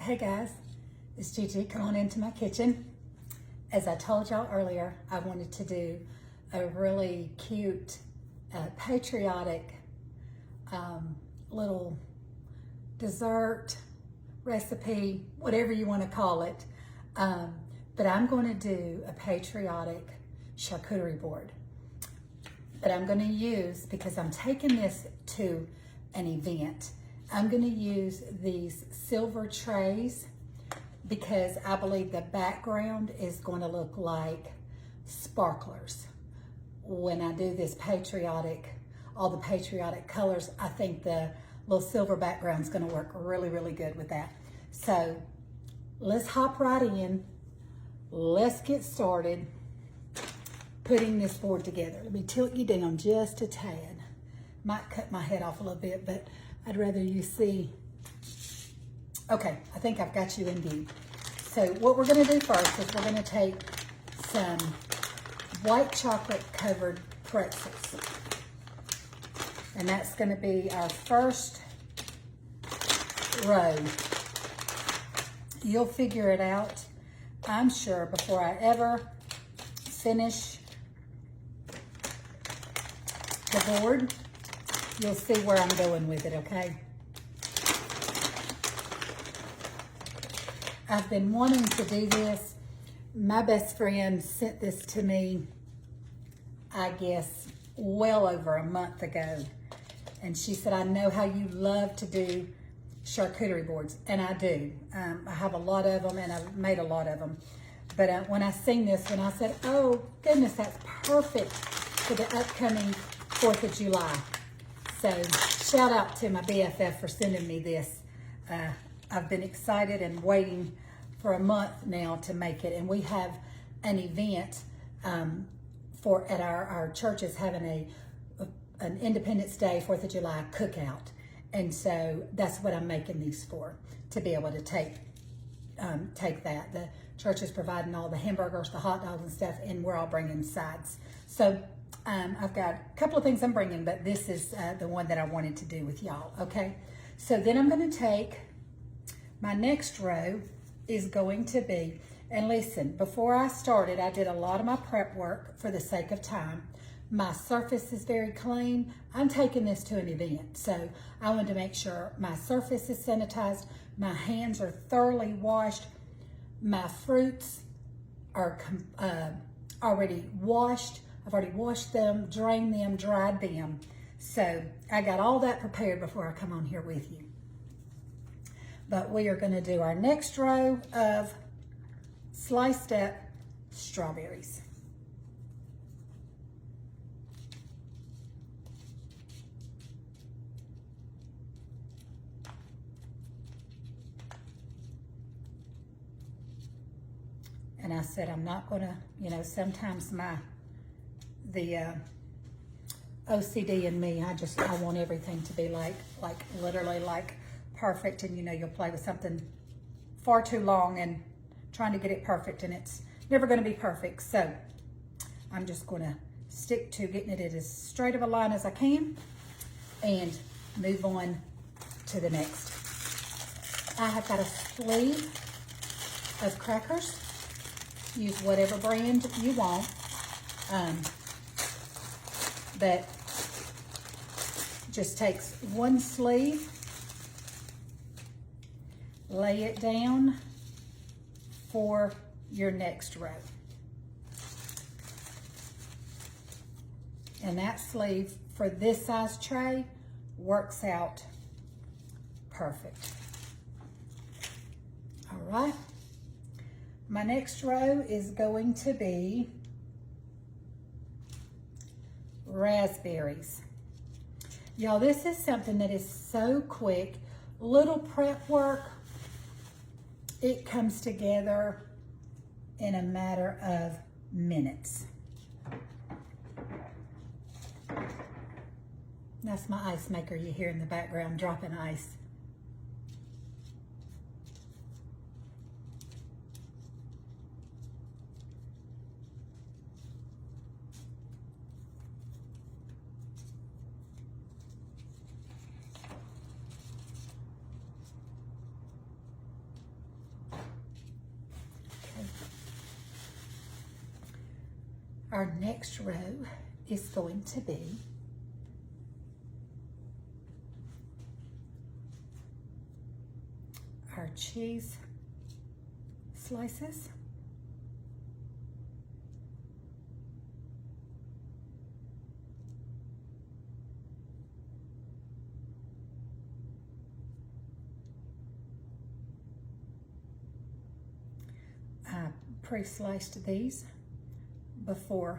Hey guys, it's Gigi. Come on into my kitchen. As I told y'all earlier, I wanted to do a really cute, patriotic little dessert recipe, whatever you want to call it. But I'm going to do a patriotic charcuterie board. But I'm going to use, because I'm taking this to an event, I'm going to use these silver trays because I believe the background is going to look like sparklers. When I do this patriotic, all the patriotic colors, I think the little silver background is going to work really, really good with that. So let's hop right in. Let's get started putting this board together. Let me tilt you down just a tad. Might cut my head off a little bit, but I'd rather you see. Okay, I think I've got you in view. So what we're gonna do first is we're gonna take some white chocolate covered pretzels. And that's gonna be our first row. You'll figure it out, I'm sure, before I ever finish the board. You'll see where I'm going with it, okay? I've been wanting to do this. My best friend sent this to me, I guess, well over a month ago. And she said, I know how you love to do charcuterie boards. And I do. I have a lot of them, and I've made a lot of them. But when I seen this one, I said, oh, goodness, that's perfect for the upcoming 4th of July. So shout out to my BFF for sending me this. I've been excited and waiting for a month now to make it. And we have an event at our church is having an Independence Day, 4th of July cookout. And so that's what I'm making these for, to be able to take that. The church is providing all the hamburgers, the hot dogs and stuff, and we're all bringing sides. So I've got a couple of things I'm bringing, but this is the one that I wanted to do with y'all, okay? So then I'm gonna take, my next row is going to be, and listen, before I started, I did a lot of my prep work for the sake of time. My surface is very clean. I'm taking this to an event, so I wanted to make sure my surface is sanitized, my hands are thoroughly washed, my fruits are already washed. I've already washed them, drained them, dried them. So I got all that prepared before I come on here with you. But we are gonna do our next row of sliced up strawberries. And I said, I'm not gonna, sometimes the OCD in me, I want everything to be like literally like perfect, and you'll play with something far too long and trying to get it perfect, and it's never gonna be perfect. So I'm just gonna stick to getting it as straight of a line as I can and move on to the next. I have got a sleeve of crackers. Use whatever brand you want. But just takes one sleeve, lay it down for your next row. And that sleeve for this size tray works out perfect. All right. My next row is going to be raspberries. Y'all, this is something that is so quick. Little prep work. It comes together in a matter of minutes. That's my ice maker you hear in the background dropping ice. our next row is going to be our cheese slices. I pre-sliced these before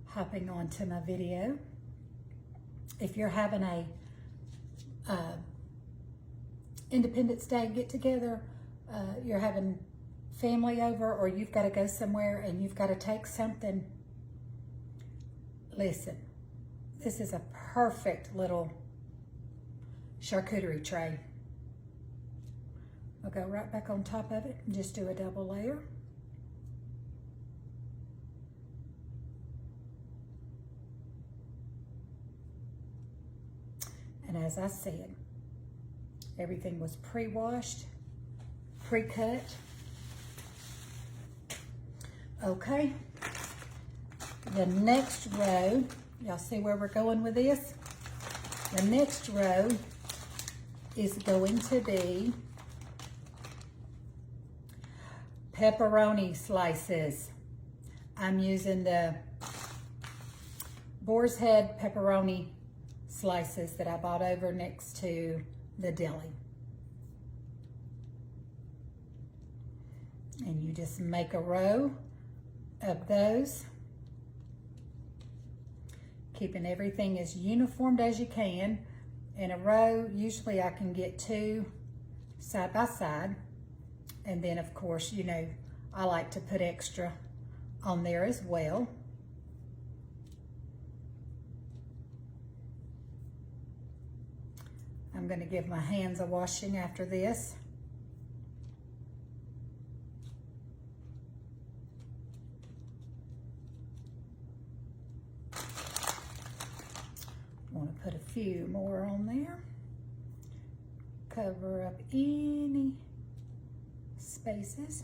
hopping onto my video. If you're having a Independence Day get together, you're having family over, or you've got to go somewhere and you've got to take something, listen, this is a perfect little charcuterie tray. I'll go right back on top of it and just do a double layer. And as I said, everything was pre-washed, pre-cut. Okay, the next row, y'all see where we're going with this? The next row is going to be pepperoni slices. I'm using the Boar's Head pepperoni slices that I bought over next to the deli. And you just make a row of those, keeping everything as uniformed as you can. In a row, usually I can get 2 side by side. And then of course, you know, I like to put extra on there as well. I'm going to give my hands a washing after this. Want to put a few more on there. Cover up any spaces.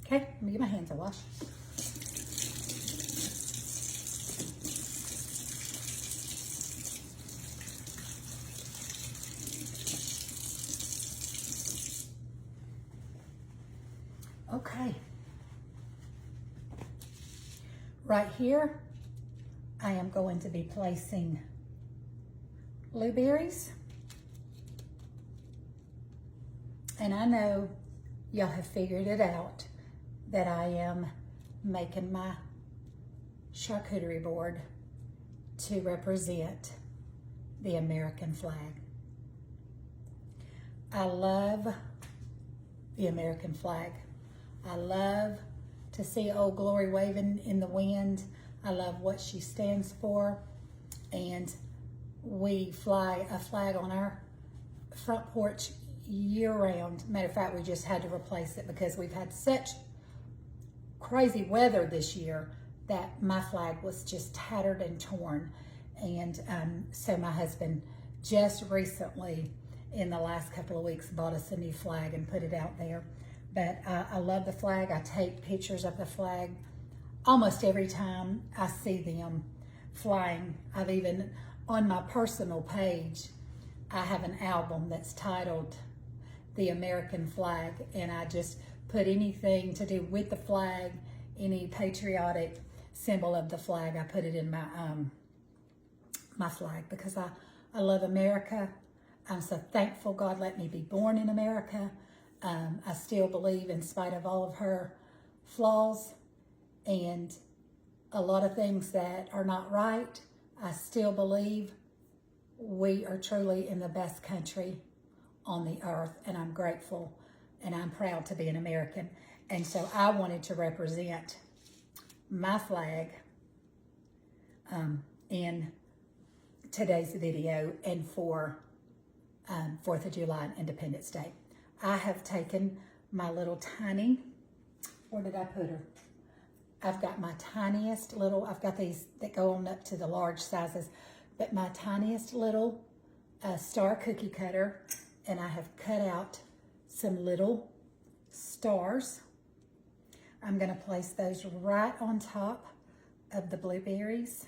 Okay, let me give my hands a wash. Okay. Right here, I am going to be placing blueberries. And I know y'all have figured it out that I am making my charcuterie board to represent the American flag. I love the American flag. I love to see Old Glory waving in the wind. I love what she stands for. And we fly a flag on our front porch year round. Matter of fact, we just had to replace it because we've had such crazy weather this year that my flag was just tattered and torn. And so my husband just recently, in the last couple of weeks, bought us a new flag and put it out there. But I love the flag. I take pictures of the flag almost every time I see them flying. I've even, on my personal page, I have an album that's titled The American Flag, and I just put anything to do with the flag, any patriotic symbol of the flag, I put it in my my flag because I love America. I'm so thankful God let me be born in America. I still believe, in spite of all of her flaws and a lot of things that are not right, I still believe we are truly in the best country on the earth, and I'm grateful and I'm proud to be an American. And so I wanted to represent my flag in today's video and for 4th of July and Independence Day. I have taken my little tiny, where did I put her? I've got my tiniest little, I've got these that go on up to the large sizes, but my tiniest little star cookie cutter, and I have cut out some little stars I'm going to place those right on top of the blueberries.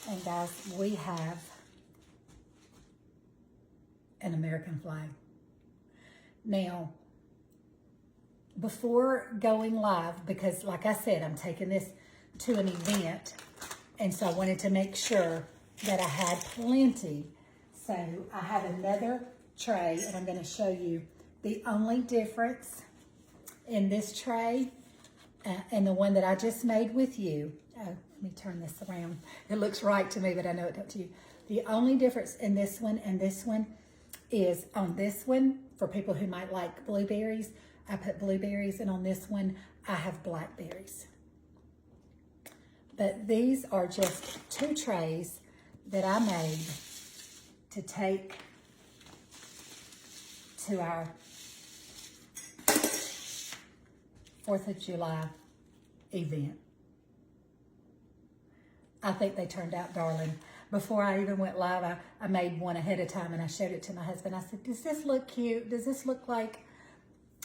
And guys, we have an American flag. Now, before going live, because like I said, I'm taking this to an event, and so I wanted to make sure that I had plenty. So I have another tray, and I'm going to show you the only difference in this tray and the one that I just made with you. Oh, let me turn this around. It looks right to me, but I know it don't to you. The only difference in this one and this one is on this one, for people who might like blueberries, I put blueberries, and on this one, I have blackberries. But these are just 2 trays that I made to take to our 4th of July event. I think they turned out darling. Before I even went live, I made one ahead of time, and I showed it to my husband. I said, does this look cute? Does this look like,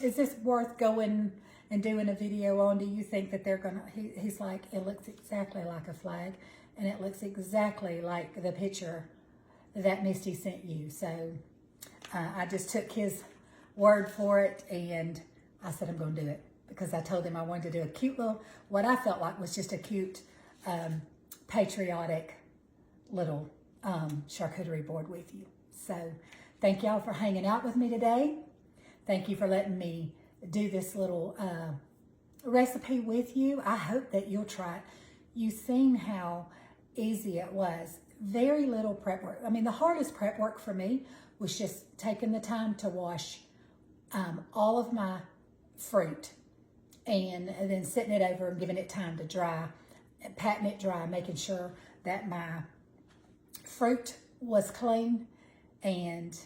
is this worth going and doing a video on? Do you think that they're gonna, he's like, it looks exactly like a flag, and it looks exactly like the picture that Misty sent you. So I just took his word for it, and I said, I'm gonna do it, because I told him I wanted to do a cute little, what I felt like was just a cute patriotic little charcuterie board with you. So thank y'all for hanging out with me today. Thank you for letting me do this little recipe with you. I hope that you'll try it. You've seen how easy it was. Very little prep work. I mean, the hardest prep work for me was just taking the time to wash all of my fruit and then sitting it over and giving it time to dry, patting it dry, making sure that my fruit was clean, and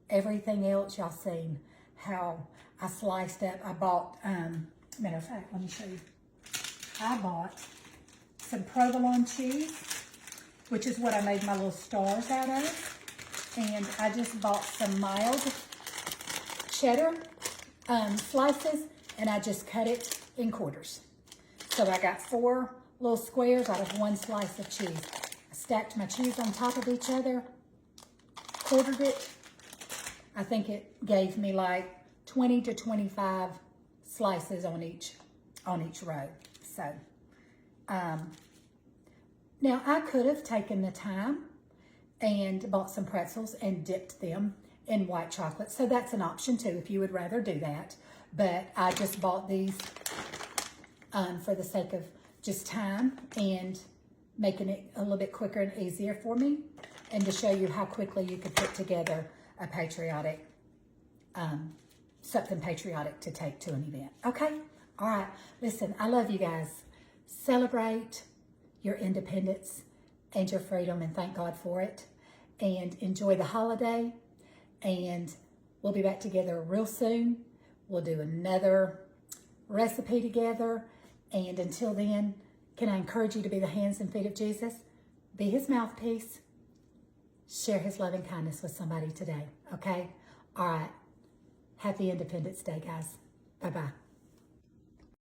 everything else. Y'all seen how I sliced up. I bought, matter of fact, let me show you. I bought some provolone cheese, which is what I made my little stars out of. And I just bought some mild cheddar slices, and I just cut it in quarters. So I got 4 little squares out of 1 slice of cheese. I stacked my cheese on top of each other, quartered it. I think it gave me like 20 to 25 slices on each row. So, now I could have taken the time and bought some pretzels and dipped them in white chocolate. So that's an option too, if you would rather do that. But I just bought these for the sake of just time and making it a little bit quicker and easier for me, and to show you how quickly you could put together a patriotic, something patriotic to take to an event. Okay? All right. Listen, I love you guys. Celebrate your independence and your freedom, and thank God for it. And enjoy the holiday. And we'll be back together real soon. We'll do another recipe together. And until then, can I encourage you to be the hands and feet of Jesus? Be his mouthpiece. Share his loving kindness with somebody today. Okay? All right. Happy Independence Day, guys. Bye-bye.